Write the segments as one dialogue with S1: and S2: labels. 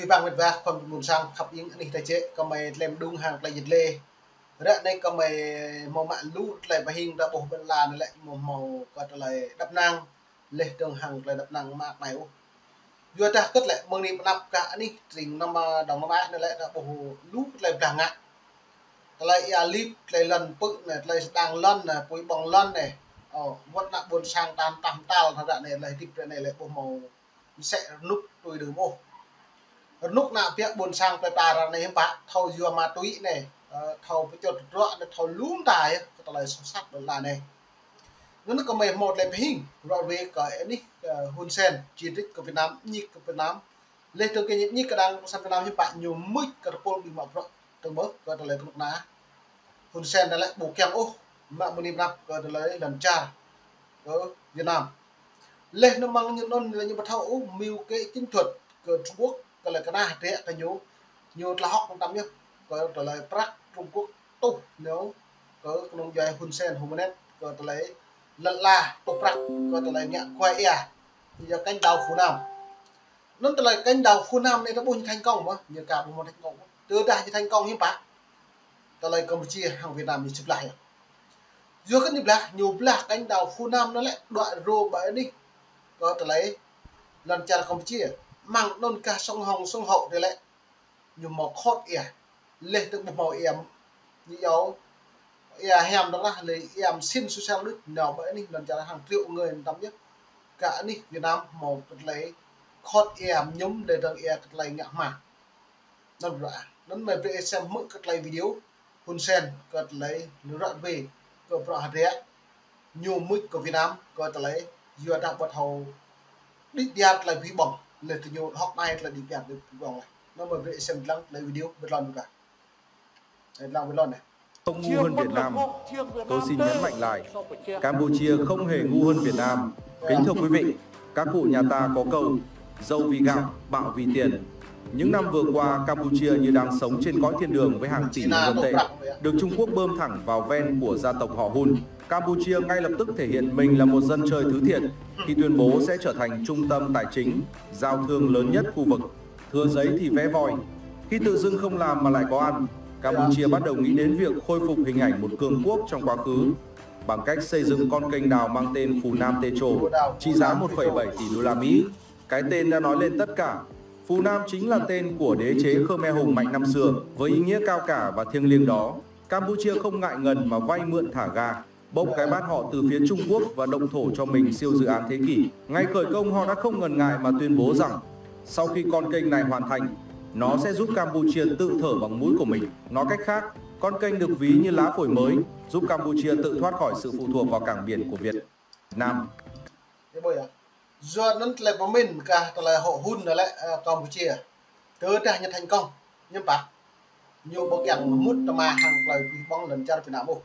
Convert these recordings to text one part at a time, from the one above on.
S1: vì vàng nguyệt vàng phẩm buồn sang khắp những anh tài chế có mày làm đúng hàng là dịch lê ra đây có mày màu mạ lú lại và hình ra bộ bên là lại màu có lại đập năng lê đường hàng lại đập năng mạc này vừa ta cất lại mừng đi nạp cả đi trình năm đồng năm ai lại là bộ lú lại vàng ngại lại lip lại lần bự này lại đang lân này cuối bằng lân này vẫn là buồn sang tam tam tao thật ra này lại kịp này lại bộ màu sẽ nút tôi được bộ lúc nào việc buồn sang tới ta ra này bạn thầu dừa ma túy này thầu cái chỗ rõ thầu lún tài cái lại sâu sắc là này nó có mấy một là hình rồi về cái đi Hun Sen chiến tích của Việt Nam như của Việt Nam lên từ cái những cái đang sang Việt Nam như bạn nhiều mức cái pol bị mọc rồi từ bớt cái lại cái ná Hun Sen lại bộ kèm ô mà một niệm năm cái lại lần cha ở Việt Nam lên nó mang những non là như bắt thầu mưu cái chiến thuật của Trung Quốc cái là cái na thế cái nhiều là học không tắm nhá cái là Prague Trung Quốc tu nếu có nông doanh Hun Sen Humanet cái lấy lần là tu Prague cái là nhẹ quay thì giờ canh đào Phú Nam nó là canh đào Phú Nam này nó bao nhiêu thành công mà nhiều cả một thành công từ đây thành công như bạn cái là Campuchia hàng Việt Nam bị chụp lại giữa cái nhịp là nhiều là canh đào Phú Nam nó lại đoạn rô bởi đi có cái lấy lần cha Campuchia mang đôn ca sông Hồng sông Hậu đây lại nhiều màu khót lên từ một màu như dấu hẻm đó là lấy xin social đức nào bởi đi lần trả hàng triệu người tắm nhất cả đi Việt Nam màu lấy khót nhóm để đăng lấy nhạc mà nó rõ nó mày về xem mỗi cái lấy video Hun Sen cái lấy rõ về cái rõ hạt nhiều mức của Việt Nam cái lấy vừa đang bắt đầu đi đẹp là vi bỏng lên từ nhiều học này là đi đẹp được vòng này nó mà vệ xem lắng lấy video bất lần cả làm với lần này
S2: không ngu hơn Việt Nam. Tôi xin nhấn mạnh lại, Campuchia không hề ngu hơn Việt Nam. Kính thưa quý vị, các cụ nhà ta có câu dâu vì gạo, bạo vì tiền. Những năm vừa qua, Campuchia như đang sống trên cõi thiên đường với hàng tỷ nhân dân tệ, được Trung Quốc bơm thẳng vào ven của gia tộc họ Hun. Campuchia ngay lập tức thể hiện mình là một dân chơi thứ thiệt khi tuyên bố sẽ trở thành trung tâm tài chính, giao thương lớn nhất khu vực. Thừa giấy thì vẽ vòi. Khi tự dưng không làm mà lại có ăn, Campuchia bắt đầu nghĩ đến việc khôi phục hình ảnh một cường quốc trong quá khứ bằng cách xây dựng con kênh đào mang tên Phú Nam Techo, trị giá 1,7 tỷ đô la Mỹ. Cái tên đã nói lên tất cả. Phú Nam chính là tên của đế chế Khmer hùng mạnh năm xưa, với ý nghĩa cao cả và thiêng liêng đó. Campuchia không ngại ngần mà vay mượn thả ga, bốc cái bát họ từ phía Trung Quốc và động thổ cho mình siêu dự án thế kỷ. Ngay khởi công họ đã không ngần ngại mà tuyên bố rằng sau khi con kênh này hoàn thành, nó sẽ giúp Campuchia tự thở bằng mũi của mình. Nói cách khác, con kênh được ví như lá phổi mới, giúp Campuchia tự thoát khỏi sự phụ thuộc vào cảng biển của Việt Nam.
S1: Do nó lại của mình cả là họ Hun lại Campuchia từ đây nhận thành công nhưng mà nhiều bộ kèm mút mà hàng lời bóng lần cha Việt Nam bộ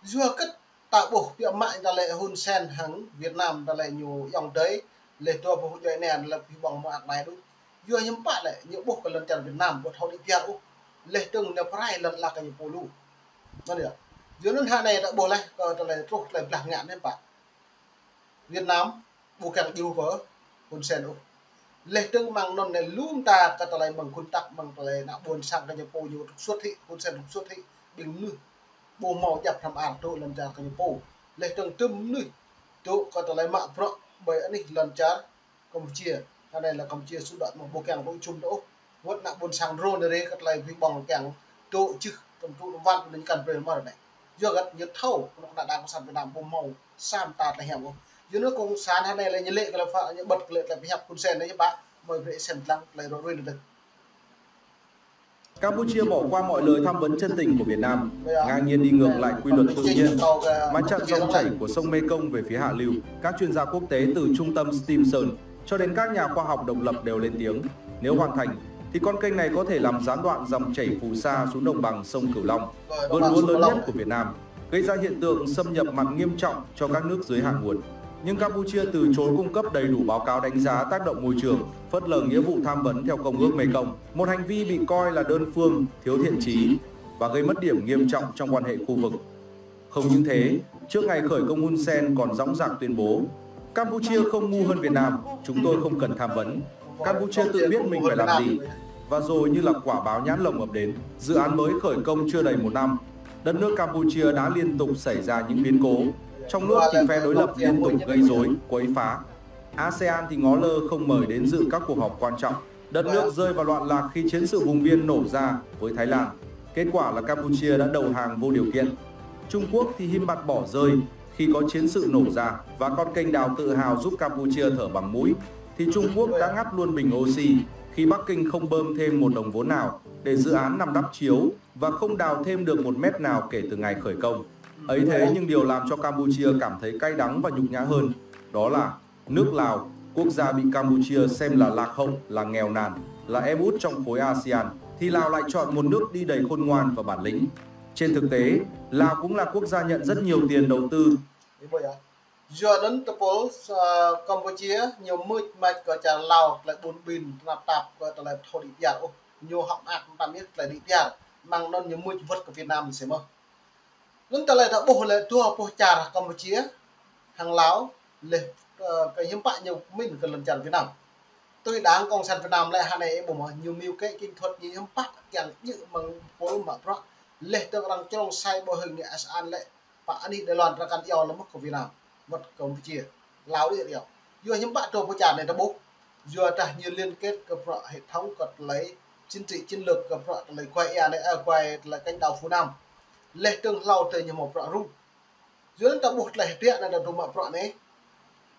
S1: do cất tạo bộ tiệm mạnh là lại Hun Sen hàng Việt Nam là lại nhiều dòng tới lệ tua bộ chơi này là bóng mạng này đúng do những bạn lại những bộ lần cha Việt Nam bộ thầu đi piao lệ từng là phải lần là cái polu nó được dưới nó hai này đã bộ lại còn lại thuộc lại lạc ngạn đấy bạn Việt Nam bộ càng yêu vỡ Hun Sen đâu lệ từng mang non này luôn ta cả lại bằng quân tắc bằng lại đã buồn sang cái nhà po nhiều xuất thị Hun Sen xuất thị đừng nuôi bộ màu chập làm ảo tôi lần cha cái nhà po lệ từng tôm nuôi tôi cả lại mạng pro bởi anh lần cha Campuchia cái này là Campuchia suy đoạn một bộ càng đội chung đâu vẫn là buồn sang rôn đấy cả lại vì bằng càng tôi chứ cầm trụ văn đến cần về mà này do gần như thâu nó đã đang sản Việt Nam bộ màu sam tạt là hẻm không dưới nước công sản hai này là như lệ là phải như bật lệ là bị hẹp Hun Sen đấy các bạn mời vệ xem lăng lại rồi được.
S2: Campuchia bỏ qua mọi lời tham vấn chân tình của Việt Nam, ngang nhiên đi ngược lại quy luật tự nhiên, mà chặn dòng chảy của sông Mekong về phía hạ lưu. Các chuyên gia quốc tế từ trung tâm Stimson cho đến các nhà khoa học độc lập đều lên tiếng, nếu hoàn thành thì con kênh này có thể làm gián đoạn dòng chảy phù sa xuống đồng bằng sông Cửu Long, vườn lúa lớn nhất của Việt Nam, gây ra hiện tượng xâm nhập mặn nghiêm trọng cho các nước dưới hạ nguồn. Nhưng Campuchia từ chối cung cấp đầy đủ báo cáo đánh giá tác động môi trường, phớt lờ nghĩa vụ tham vấn theo Công ước Mekong, một hành vi bị coi là đơn phương, thiếu thiện chí và gây mất điểm nghiêm trọng trong quan hệ khu vực. Không những thế, trước ngày khởi công Hun Sen còn dõng dạc tuyên bố Campuchia không ngu hơn Việt Nam, chúng tôi không cần tham vấn. Campuchia tự biết mình phải làm gì. Và rồi như là quả báo nhãn lồng ập đến, dự án mới khởi công chưa đầy 1 năm, đất nước Campuchia đã liên tục xảy ra những biến cố. Trong nước thì phe đối lập liên tục gây rối, quấy phá. ASEAN thì ngó lơ không mời đến dự các cuộc họp quan trọng. Đất nước rơi vào loạn lạc khi chiến sự vùng biên nổ ra với Thái Lan. Kết quả là Campuchia đã đầu hàng vô điều kiện. Trung Quốc thì im bặt bỏ rơi khi có chiến sự nổ ra và con kênh đào tự hào giúp Campuchia thở bằng mũi. Thì Trung Quốc đã ngắt luôn bình oxy khi Bắc Kinh không bơm thêm một đồng vốn nào để dự án nằm đắp chiếu và không đào thêm được 1 mét nào kể từ ngày khởi công. Ấy thế nhưng điều làm cho Campuchia cảm thấy cay đắng và nhục nhã hơn, đó là nước Lào, quốc gia bị Campuchia xem là lạc hậu, là nghèo nàn, là em út trong khối ASEAN, thì Lào lại chọn một nước đi đầy khôn ngoan và bản lĩnh. Trên thực tế, Lào cũng là quốc gia nhận rất nhiều tiền đầu tư.
S1: Jordan Topol Campuchia nhiều mực mạch có trả Lào lại 4 bình nạp tạp có trả lại thổ đi piar nhiều học ác tam biết lại đi piar mang non nhiều mực vật của Việt Nam sẽ mơ. Nên trả lại đã bổ lại thua bổ trả Campuchia hàng Lào lệ cái hiếm bại nhiều mình cần lần trả Việt Nam. Tôi đáng công sản Việt Nam lại hà này bổ nhiều miêu cái kinh thuật như hiếm bại chẳng như bằng phố mà pro lệ tôi đang trong sai bổ hình nghệ ASEAN lại và anh đi Đài Loan ra can yêu là mất của Việt Nam vật Campuchia Lào đi điều vừa những bạn trộm trả này đã bốc vừa trả như liên kếtกับhệ thống cật lấy chính trị chiến lượcกับlấy quay này quay là cánh đảo Phú Nam lệ tương Lào từ như một rõ rung dưới ta buộc lại tiện là đồ mạ rõ này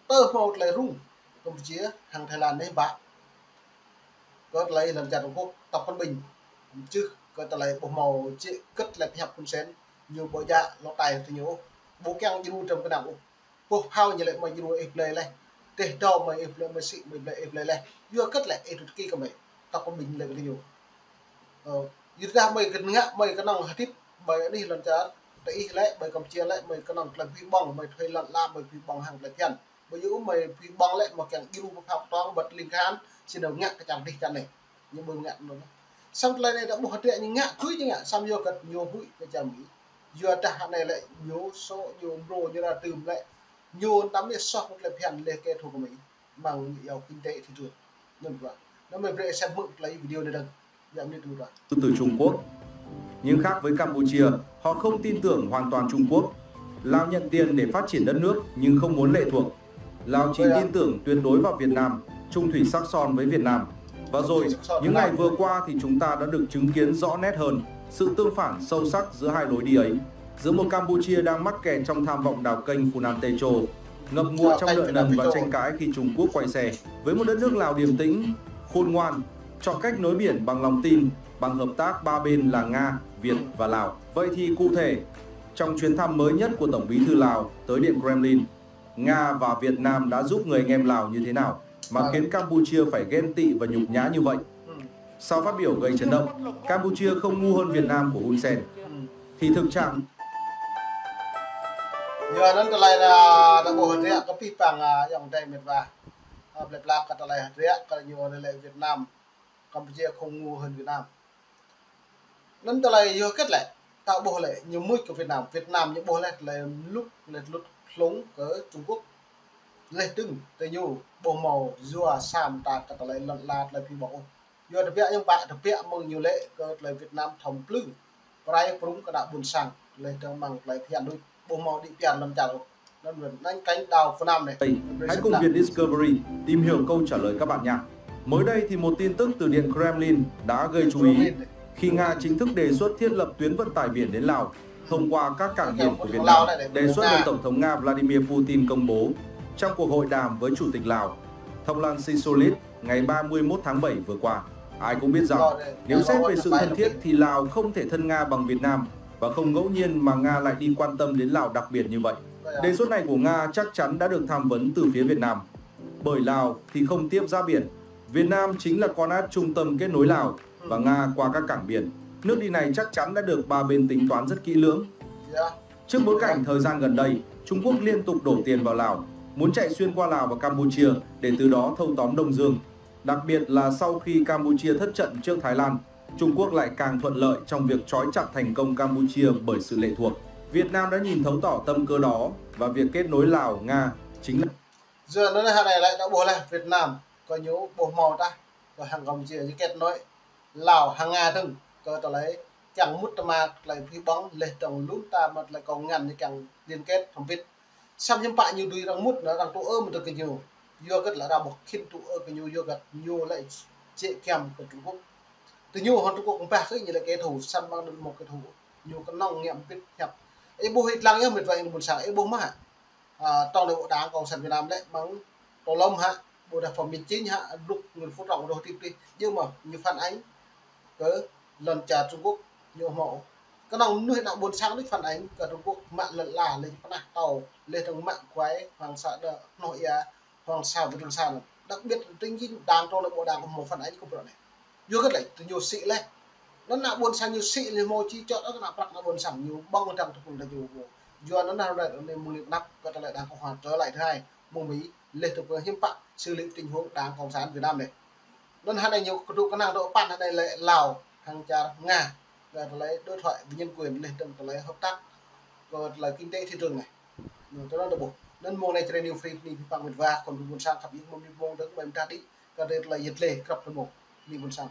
S1: tơ một lại rung Campuchia hàng Thái Lan đấy bạn có lấy lần trả Trung Quốc tập quân bình chứ có ta lấy bộ màu chị cất lại hẹp quân xén nhiều bộ dạ nó tài thì nhiều bố keng như trong cái nào cuộc hao như lại mà như ép lên này để cho mà ép lên mà xịn mình lại ép lên này vừa cất lại ép kia của mày tao có bình lại cái nhiều như ra mày cần ngã mày cái nòng tiếp mày đi lần trả để lại mày cầm chia lại mày cái nòng làm phi bong mày thuê lợn la mày phi bong hàng lại tiền bây giờ mày phi bong lại mà càng yêu học toán bật linh khán xin đầu ngã cái chẳng đi chẳng này như bưng ngã nó xong lại này đã buộc tiện như ngã cưới như ngã xong vô cất nhiều bụi cái chẳng mỹ vừa trả này lại nhiều số nhiều rô như là tìm lại nhiều tấm để so một lần hẹn lên cái thuộc của mình bằng nhiều kinh tế thị trường nên vậy nó mới về xem mượn lấy video này đừng giảm đi
S2: từ Trung Quốc. Nhưng khác với Campuchia, họ không tin tưởng hoàn toàn Trung Quốc. Lào nhận tiền để phát triển đất nước nhưng không muốn lệ thuộc. Lào chỉ tin tưởng tuyệt đối vào Việt Nam, chung thủy sắc son với Việt Nam. Và rồi, những ngày vừa qua thì chúng ta đã được chứng kiến rõ nét hơn sự tương phản sâu sắc giữa hai lối đi ấy. Giữa một Campuchia đang mắc kẹt trong tham vọng đào kênh Funan Techo, ngập ngụa trong nợ nần và tranh cãi khi Trung Quốc quay xe, với một đất nước Lào điềm tĩnh, khôn ngoan, chọn cách nối biển bằng lòng tin, bằng hợp tác ba bên là Nga, Việt và Lào. Vậy thì cụ thể, trong chuyến thăm mới nhất của Tổng bí thư Lào tới Điện Kremlin, Nga và Việt Nam đã giúp người anh em Lào như thế nào mà khiến Campuchia phải ghen tị và nhục nhã như vậy? Sau phát biểu gây chấn động, Campuchia không ngu hơn Việt Nam của Hun Sen, thì thực trạng
S1: giờ nó lại là đã bộ rẽ có pi bằng dòng đây miệt và lệch lạc cái lại rẽ cái nhiều lại Việt Nam Campuchia không ngu hơn Việt Nam nên lại vừa kết lại tạo bộ lại nhiều mũi của Việt Nam những bộ lại lúc lúng ở Trung Quốc lệch từng từ nhiều bộ màu rùa sam tạt cái lại lật lạt lại phi bộ giờ được vẽ những bạn được vẽ mừng nhiều lệ cái lại Việt Nam thòng plư rai prung cái đạo buồn sang lại trong bằng lại thiện đôi bộ màu đi tiền làm chào nên mình cánh đào Phú Nam này.
S2: Hãy cùng Việt Discovery tìm hiểu câu trả lời các bạn nha. Mới đây thì một tin tức từ Điện Kremlin đã gây chú ý khi Nga chính thức đề xuất thiết lập tuyến vận tải biển đến Lào thông qua các cảng biển của Việt Nam, đề xuất được Tổng thống Nga Vladimir Putin công bố trong cuộc hội đàm với Chủ tịch Lào Thonglan Sisoulith ngày 31 tháng 7 vừa qua. Ai cũng biết rằng nếu xét về sự thân thiết thì Lào không thể thân Nga bằng Việt Nam, và không ngẫu nhiên mà Nga lại đi quan tâm đến Lào đặc biệt như vậy. Đề xuất này của Nga chắc chắn đã được tham vấn từ phía Việt Nam. Bởi Lào thì không tiếp giáp biển, Việt Nam chính là con át trung tâm kết nối Lào và Nga qua các cảng biển. Nước đi này chắc chắn đã được ba bên tính toán rất kỹ lưỡng. Trước bối cảnh thời gian gần đây, Trung Quốc liên tục đổ tiền vào Lào, muốn chạy xuyên qua Lào và Campuchia để từ đó thâu tóm Đông Dương. Đặc biệt là sau khi Campuchia thất trận trước Thái Lan, Trung Quốc lại càng thuận lợi trong việc trói chặt thành công Campuchia bởi sự lệ thuộc. Việt Nam đã nhìn thấu tỏ tâm cơ đó và việc kết nối Lào, Nga chính là...
S1: Giờ nó này lại đã bố lại Việt Nam có nhớ bộ màu ta rồi hàng Campuchia như kết nói Lào hàng Nga từng có tờ lấy chẳng mút mà lại phi bóng lệ trồng lút ta mà lại còn ngăn như chẳng liên kết không biết xong nhưng bạn như đuôi đang mút nó đang tụ ôm được cái nhiều vô cái là ra một khi tụ ôm cái nhiều vô gặt nhiều lại chế kèm của Trung Quốc từ nhiều hơn Trung Quốc cũng bạc như là cái thủ săn bằng được một cái thủ nhiều cái nòng nghiệm biết hẹp ấy bố hít lăng nhá mình vậy một sáng ấy bố mà trong nội bộ đảng cộng sản Việt Nam đấy bằng tổ lông hả bộ đặc phẩm 19 hả lúc người phú trọng rồi tiếp đi nhưng mà như phản ánh cỡ lần trả Trung Quốc nhiều mẫu cái nào nuôi đạo buôn sáng đích phản ánh cả Trung Quốc mạng lật là lên phát tàu lên thằng mạng quái hoàng xã nội hoàng sao với trường sa đặc biệt tinh chính đảng trong nội bộ đảng có một phản ánh của bộ này vô cái này từ nhiều sĩ lên nó là buôn sang nhiều sĩ lên môi chi chọn nó là bạc nó buôn sang nhiều bông trong thuộc là nhiều do nó nào lại nên một liệt nắp có lại đảng cộng hòa trở lại thứ hai mông Mỹ lên thực hiện hiến pháp xử lý tình huống đảng cộng sản Việt Nam này nên hai này nhiều cái năng độ pan này lại Lào hàng cha Nga và lấy đối thoại với nhân quyền lên từng lấy hợp tác rồi là kinh tế thị trường này cho nó được bộ nên môn này trên nhiều free đi bằng Việt và còn buôn sang khắp những môn đến bệnh ta đi cái đây là dịch lệ gặp được một đi buôn sang